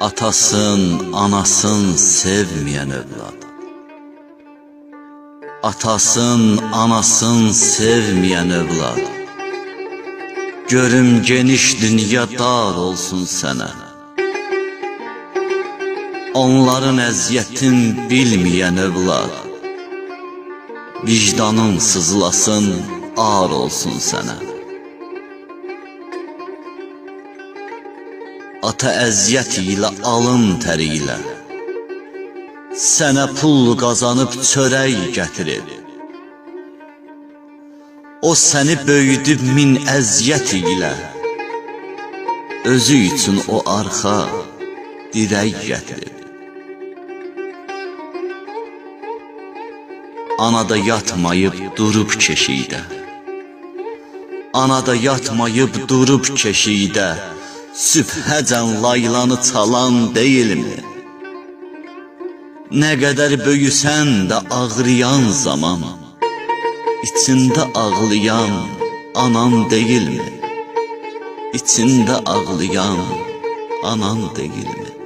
Atasın, anasın sevməyən övlad. Atasın, anasın sevməyən övlad. Görüm geniş dünya dar olsun sənə. Onların əziyyətin bilməyən övlad. Vicdanın sızlasın, ağır olsun sənə. Ata əziyyət ilə, alın təri ilə sənə pul qazanıb çörək gətirib. O səni böyüdüb min əziyyət ilə, özü üçün o arxa dirək gətirib. Anada yatmayıb durub keşikdə, anada yatmayıb durub keşikdə, sübhəcən laylanı çalan deyilmi? Nə qədər böyüsən də ağrıyan zaman, İçində ağlayan anan deyilmi? İçində ağlayan anan deyilmi?